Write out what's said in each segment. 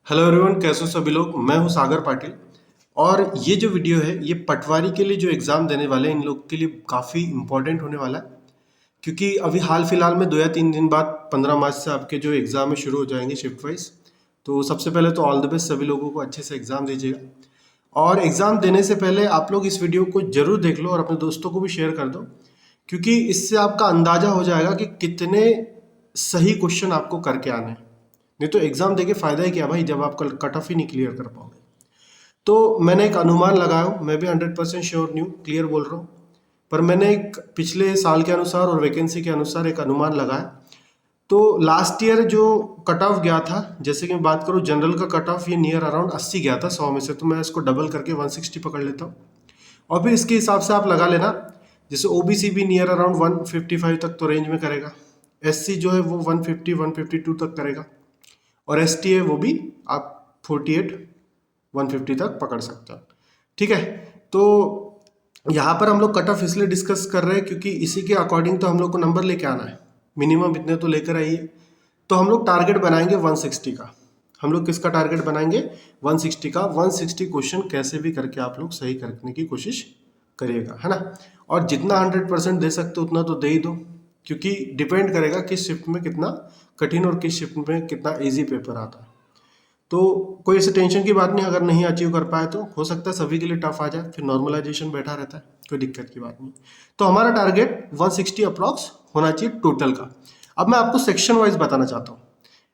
Hello everyone, कैसे हो सभी लोग। मैं हूं सागर पाटिल और ये जो वीडियो है ये पटवारी के लिए जो एग्ज़ाम देने वाले हैं इन लोग के लिए काफ़ी इंपॉर्टेंट होने वाला है, क्योंकि अभी हाल फिलहाल में 2 या 3 दिन बाद 15 मार्च से आपके जो एग्ज़ाम है शुरू हो जाएंगे शिफ्ट वाइज। तो सबसे पहले तो ऑल द बेस्ट सभी लोगों को, अच्छे से एग्ज़ाम दीजिएगा। और एग्ज़ाम देने से पहले आप लोग इस वीडियो को ज़रूर देख लो और अपने दोस्तों को भी शेयर कर दो, क्योंकि इससे आपका अंदाज़ा हो जाएगा कि कितने सही क्वेश्चन आपको करके आने हैं। नहीं तो एग्जाम देके फायदा ही क्या भाई, जब आप कट ऑफ ही नहीं क्लियर कर पाओगे। तो मैंने एक अनुमान लगाया हूँ, मैं भी 100% श्योर नहीं हूँ, क्लियर बोल रहा हूँ, पर मैंने एक पिछले साल के अनुसार और वैकेंसी के अनुसार एक अनुमान लगाया। तो लास्ट ईयर जो कट ऑफ गया था, जैसे कि मैं बात करूँ जनरल का कट ऑफ, ये नियर अराउंड 80 गया था 100 में से, तो मैं इसको डबल करके 160 पकड़ लेता हूँ। और फिर इसके हिसाब से आप लगा लेना, जैसे ओबीसी भी नियर अराउंड 155 तक तो रेंज में करेगा, एससी जो है वो 150 152 तक करेगा, और एस टी है वो भी आप 48 150 तक पकड़ सकते हो। ठीक है, तो यहाँ पर हम लोग कट ऑफ इसलिए डिस्कस कर रहे हैं क्योंकि इसी के अकॉर्डिंग तो हम लोग को नंबर लेके आना है, मिनिमम इतने तो लेकर आइए। तो हम लोग टारगेट बनाएंगे 160 का। हम लोग किसका टारगेट बनाएंगे? 160 का। 160 क्वेश्चन कैसे भी करके आप लोग सही करने की कोशिश करिएगा, है ना। और जितना 100% दे सकते हो उतना तो दे ही दो, क्योंकि डिपेंड करेगा किस शिफ्ट में कितना कठिन और किस शिफ्ट में कितना इजी पेपर आता है। तो कोई ऐसे टेंशन की बात नहीं, अगर नहीं अचीव कर पाए तो हो सकता है सभी के लिए टफ आ जाए, फिर नॉर्मलाइजेशन बैठा रहता है, कोई दिक्कत की बात नहीं। तो हमारा टारगेट 160 अप्रॉक्स होना चाहिए टोटल का। अब मैं आपको सेक्शन वाइज बताना चाहता हूँ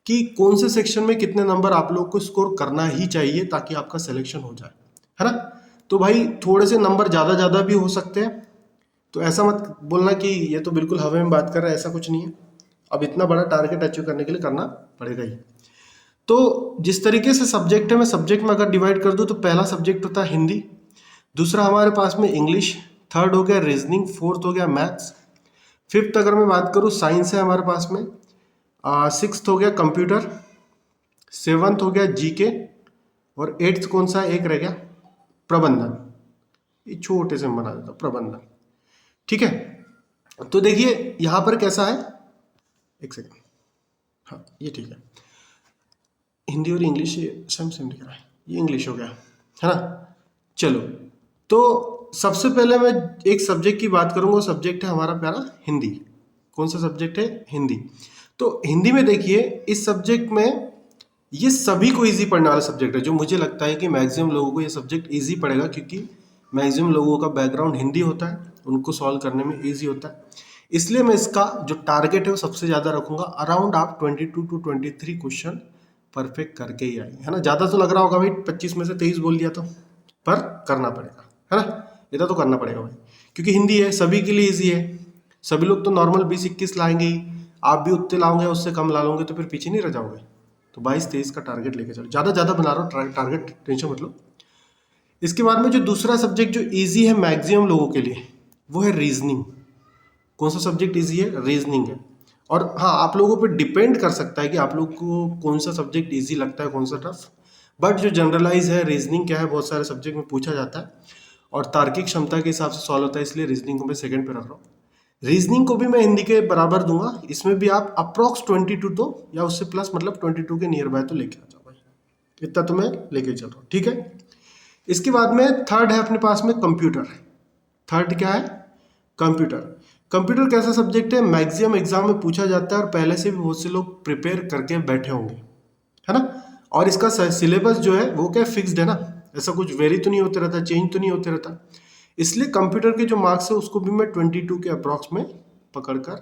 कि कौन से सेक्शन में कितने नंबर आप लोग को स्कोर करना ही चाहिए ताकि आपका सिलेक्शन हो जाए, है ना। तो भाई थोड़े से नंबर ज़्यादा ज़्यादा भी हो सकते हैं, तो ऐसा मत बोलना कि ये तो बिल्कुल हवा में बात कर रहा है, ऐसा कुछ नहीं है। अब इतना बड़ा टारगेट अचीव करने के लिए करना पड़ेगा ही। तो जिस तरीके से सब्जेक्ट है, मैं सब्जेक्ट में अगर डिवाइड कर दूं तो पहला सब्जेक्ट होता है हिंदी, दूसरा हमारे पास में इंग्लिश, थर्ड हो गया रीजनिंग, फोर्थ हो गया मैथ्स, फिफ्थ अगर मैं बात करूं साइंस है हमारे पास में, सिक्स्थ हो गया कंप्यूटर, सेवन्थ हो गया जीके, और एट्थ कौन सा एक रह गया? प्रबंधन। ये छोटे से बना देता हूं, प्रबंधन। ठीक है, तो देखिए यहां पर कैसा है, एक सेकेंड, हाँ ये ठीक है, हिंदी और इंग्लिश ये सेम सेम दिख रहा है, ये इंग्लिश हो गया, है ना। चलो, तो सबसे पहले मैं एक सब्जेक्ट की बात करूंगा, सब्जेक्ट है हमारा प्यारा हिंदी। कौन सा सब्जेक्ट है? हिंदी। तो हिंदी में देखिए, इस सब्जेक्ट में ये सभी को इजी पढ़ने वाला सब्जेक्ट है, जो मुझे लगता है कि मैक्सिमम लोगों को ये सब्जेक्ट इजी पड़ेगा, क्योंकि मैक्सिमम लोगों का बैकग्राउंड हिंदी होता है, उनको सॉल्व करने में इजी होता है। इसलिए मैं इसका जो टारगेट है वो सबसे ज़्यादा रखूंगा, अराउंड आप 22 to 23 क्वेश्चन परफेक्ट करके ही आएंगे, है ना। ज़्यादा तो लग रहा होगा भाई, 25 में से 23 बोल दिया तो, पर करना पड़ेगा, है ना। इतना तो करना पड़ेगा भाई, क्योंकि हिंदी है, सभी के लिए ईजी है। सभी लोग तो नॉर्मल 20-21 लाएंगे ही, आप भी उतने लाओगे, उससे कम ला लोगे तो फिर पीछे नहीं रह जाओगे। तो 22-23 का टारगेट लेके चलो, ज़्यादा ज़्यादा बना रहा हूँ टारगेट, टेंशन मत लो। इसके बाद में जो दूसरा सब्जेक्ट जो ईजी है मैक्सिमम लोगों के लिए, वो है रीजनिंग। कौन सा सब्जेक्ट ईजी है? रीजनिंग है। और हाँ, आप लोगों पे डिपेंड कर सकता है कि आप लोग को कौन सा सब्जेक्ट ईजी लगता है, कौन सा टफ। बट जो जनरलाइज है, रीजनिंग क्या है, बहुत सारे सब्जेक्ट में पूछा जाता है और तार्किक क्षमता के हिसाब से सॉल्व होता है, इसलिए रीजनिंग को मैं सेकंड पे रख रहा हूँ। रीजनिंग को भी मैं हिंदी के बराबर दूंगा, इसमें भी आप अप्रॉक्स 22 तो या उससे प्लस, मतलब 22 के नियर बाय तो लेके आ जाओ भाई, इतना तो मैं लेके चल रहा हूँ, ठीक है। इसके बाद में थर्ड है अपने पास में कंप्यूटर। थर्ड क्या है? कंप्यूटर। कंप्यूटर कैसा सब्जेक्ट है? मैक्सिमम एग्जाम में पूछा जाता है और पहले से भी बहुत से लोग प्रिपेयर करके बैठे होंगे, है ना। और इसका सिलेबस जो है वो क्या फिक्स्ड है ना, ऐसा कुछ वेरी तो नहीं होते रहता, चेंज तो नहीं होते रहता। इसलिए कंप्यूटर के जो मार्क्स है उसको भी मैं 22 के अप्रॉक्स में पकड़ कर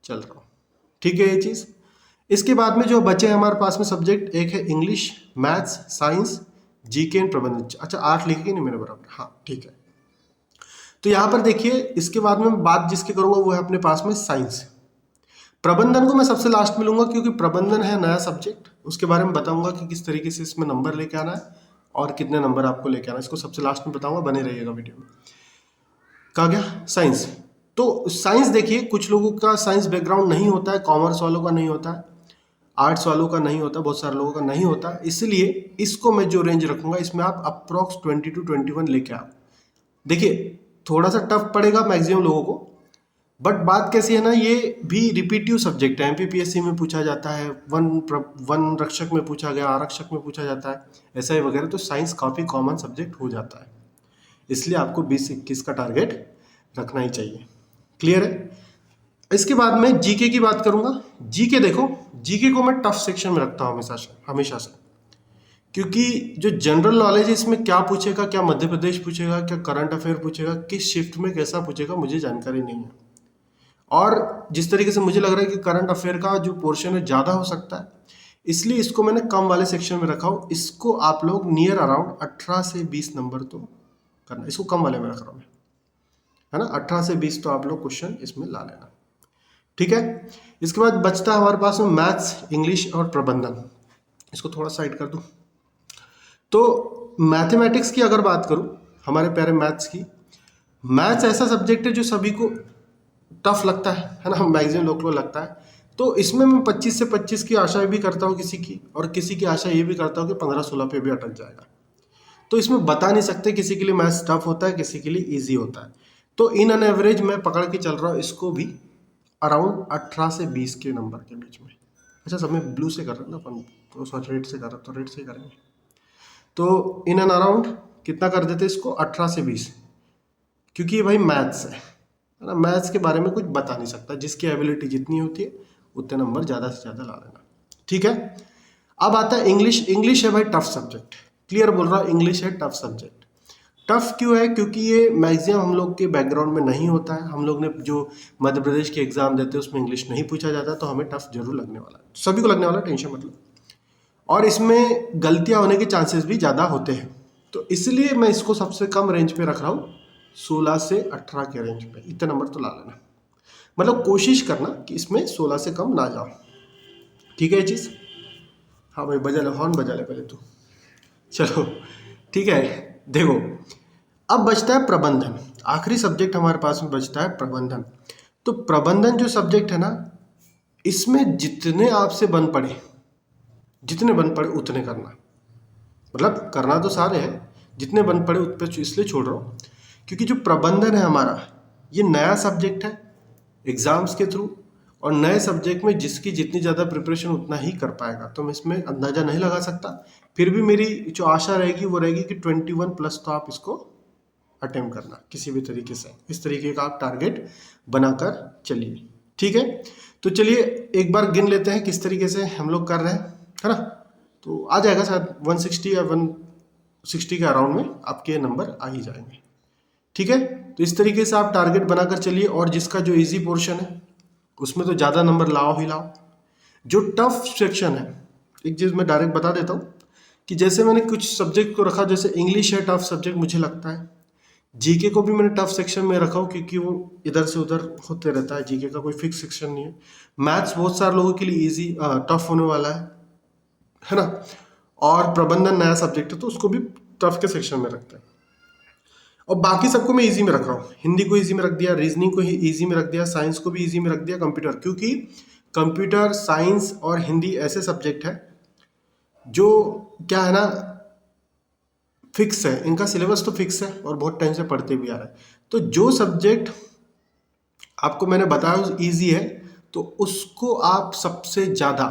चल रहा हूँ, ठीक है ये चीज़। इसके बाद में जो बचे हैं हमारे पास में सब्जेक्ट, एक है English, maths, science, GK and प्रबंधन। अच्छा 8 लिखेंगे नहीं मेरे बराबर, हाँ ठीक है। तो यहाँ पर देखिए, इसके बाद में बात जिसकी करूंगा वो है अपने पास में साइंस। प्रबंधन को मैं सबसे लास्ट में लूंगा, क्योंकि प्रबंधन है नया सब्जेक्ट, उसके बारे में बताऊंगा कि किस तरीके से इसमें नंबर लेके आना है और कितने नंबर आपको लेके आना है, इसको सबसे लास्ट में बताऊंगा, बने रहिएगा वीडियो में। कहा गया साइंस। तो साइंस देखिए, कुछ लोगों का साइंस बैकग्राउंड नहीं होता है, कॉमर्स वालों का नहीं होता है, आर्ट्स वालों का नहीं होता, बहुत सारे लोगों का नहीं होता, इसलिए इसको मैं जो रेंज रखूंगा इसमें आप अप्रॉक्स 20 to 21 लेके आओ। देखिए थोड़ा सा टफ पड़ेगा मैक्सिमम लोगों को, बट बात कैसी है ना, ये भी रिपीटिव सब्जेक्ट है, एमपीपीएससी में पूछा जाता है, वन रक्षक में पूछा गया, आरक्षक में पूछा जाता है, ऐसा ही वगैरह। तो साइंस काफ़ी कॉमन सब्जेक्ट हो जाता है, इसलिए आपको 20-21 का टारगेट रखना ही चाहिए। क्लियर है? इसके बाद में जीके की बात करूंगा। जीके देखो, जीके को मैं टफ सेक्शन में रखता हूँ हमेशा से, क्योंकि जो जनरल नॉलेज है इसमें क्या पूछेगा, क्या मध्य प्रदेश पूछेगा, क्या करंट अफेयर पूछेगा, किस शिफ्ट में कैसा पूछेगा, मुझे जानकारी नहीं है। और जिस तरीके से मुझे लग रहा है कि करंट अफेयर का जो पोर्शन है ज़्यादा हो सकता है, इसलिए इसको मैंने कम वाले सेक्शन में रखा हूँ। इसको आप लोग नियर अराउंड 18 से 20 नंबर तो करना, इसको कम वाले में रख रहा हूँ मैं, है ना। 18 से 20 तो आप लोग क्वेश्चन इसमें ला लेना, ठीक है। इसके बाद बचता है हमारे पास में मैथ्स, इंग्लिश और प्रबंधन। इसको थोड़ा साइड कर दूं। तो मैथमेटिक्स की अगर बात करूं, हमारे प्यारे मैथ्स की, मैथ्स ऐसा सब्जेक्ट है जो सभी को टफ लगता है ना, मैक्सिमम लोग को लगता है। तो इसमें मैं 25 से 25 की आशा भी करता हूँ किसी की, और किसी की आशा ये भी करता हूँ कि 15-16 पे भी अटक जाएगा। तो इसमें बता नहीं सकते, किसी के लिए मैथ्स टफ होता है, किसी के लिए ईजी होता है। तो इन एन एवरेज मैं पकड़ के चल रहा हूँ इसको भी अराउंड 18 से 20 के नंबर के बीच में। अच्छा, सब में ब्लू से कर रहे हैं ना अपन, तो सॉरी रेड से कर रहे, तो रेड से ही करेंगे। तो इन एंड अराउंड कितना कर देते इसको, 18 से 20, क्योंकि ये भाई मैथ्स है ना। मैथ्स के बारे में कुछ बता नहीं सकता, जिसकी एबिलिटी जितनी होती है उतने नंबर ज़्यादा से ज़्यादा ला लेना, ठीक है। अब आता है इंग्लिश। इंग्लिश है भाई टफ सब्जेक्ट, क्लियर बोल रहा हूँ, इंग्लिश है टफ सब्जेक्ट। टफ क्यों है? क्योंकि ये मैक्सिमम हम लोग के बैकग्राउंड में नहीं होता है। हम लोग ने जो मध्य प्रदेश के एग्जाम देते हैं उसमें इंग्लिश नहीं पूछा जाता, तो हमें टफ जरूर लगने वाला है, सभी को लगने वाला, टेंशन मतलब। और इसमें गलतियां होने के चांसेस भी ज़्यादा होते हैं, तो इसलिए मैं इसको सबसे कम रेंज पे रख रहा हूँ, 16 से 18 के रेंज पे। इतने नंबर तो ला लेना, मतलब कोशिश करना कि इसमें 16 से कम ना जाओ, ठीक है ये चीज़। हाँ भाई बजा ले, हॉर्न बजा ले पहले तू। चलो ठीक है, देखो अब बचता है प्रबंधन। आखिरी सब्जेक्ट हमारे पास में बचता है प्रबंधन। तो प्रबंधन जो सब्जेक्ट है ना, इसमें जितने आपसे बन पड़े उतने करना, मतलब करना तो सारे हैं, जितने बन पड़े उत पे इसलिए छोड़ रहा हूँ क्योंकि जो प्रबंधन है हमारा, ये नया सब्जेक्ट है एग्जाम्स के थ्रू, और नए सब्जेक्ट में जिसकी जितनी ज़्यादा प्रिपरेशन उतना ही कर पाएगा। तो मैं इसमें अंदाज़ा नहीं लगा सकता, फिर भी मेरी जो आशा रहेगी वो रहेगी कि 21+ तो आप इसको अटेम्प्ट करना किसी भी तरीके से। इस तरीके का आप टारगेट बनाकर चलिए, ठीक है। तो चलिए एक बार गिन लेते हैं किस तरीके से हम लोग कर रहे हैं, है ना। तो आ जाएगा शायद 160 या 160 के अराउंड में आपके नंबर आ ही जाएंगे, ठीक है। तो इस तरीके से आप टारगेट बनाकर चलिए, और जिसका जो इजी पोर्शन है उसमें तो ज़्यादा नंबर लाओ ही लाओ। जो टफ सेक्शन है, एक चीज़ मैं डायरेक्ट बता देता हूँ कि जैसे मैंने कुछ सब्जेक्ट को रखा, जैसे इंग्लिश है टफ सब्जेक्ट मुझे लगता है, जीके को भी मैंने टफ सेक्शन में रखा हूँ क्योंकि वो इधर से उधर होते रहता है, जीके का कोई फिक्स सेक्शन नहीं है। मैथ्स बहुत सारे लोगों के लिए इजी टफ होने वाला है ना। और प्रबंधन नया सब्जेक्ट है तो उसको भी टफ के सेक्शन में रखते हैं, और बाकी सबको मैं इजी में रख रहा हूँ। हिंदी को इजी में रख दिया, रीजनिंग को इजी में रख दिया, साइंस को भी इजी में रख दिया, कंप्यूटर, क्योंकि कंप्यूटर, साइंस और हिंदी ऐसे सब्जेक्ट है जो क्या है ना, फिक्स है, इनका सिलेबस तो फिक्स है और बहुत टाइम से पढ़ते भी आ रहे हैं। तो जो सब्जेक्ट आपको मैंने बताया इजी है, तो उसको आप सबसे ज़्यादा,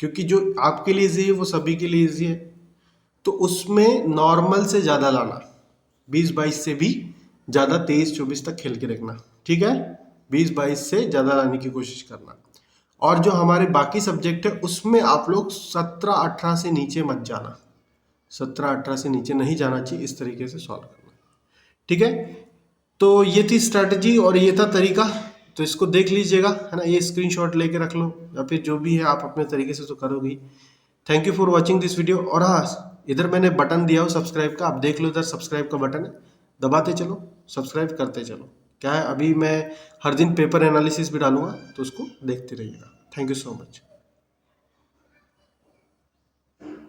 क्योंकि जो आपके लिए इजी है वो सभी के लिए इजी है, तो उसमें नॉर्मल से ज़्यादा लाना, 20-22 से भी ज़्यादा 23-24 तक खेल के रखना, ठीक है। 20-22 से ज़्यादा लाने की कोशिश करना। और जो हमारे बाकी सब्जेक्ट है उसमें आप लोग 17-18 से नीचे मत जाना, 17-18 से नीचे नहीं जाना चाहिए, इस तरीके से सॉल्व करना, ठीक है। तो ये थी स्ट्रैटेजी और ये था तरीका, तो इसको देख लीजिएगा, है ना। ये स्क्रीनशॉट लेके रख लो या फिर जो भी है आप अपने तरीके से तो करोगे। Thank you for watching this video. और हाँ, इधर मैंने बटन दिया हो सब्सक्राइब का, आप देख लो, इधर सब्सक्राइब का बटन है, दबाते चलो, सब्सक्राइब करते चलो। क्या है, अभी मैं हर दिन पेपर एनालिसिस भी डालूंगा, तो उसको देखते रहिएगा। Thank you so much.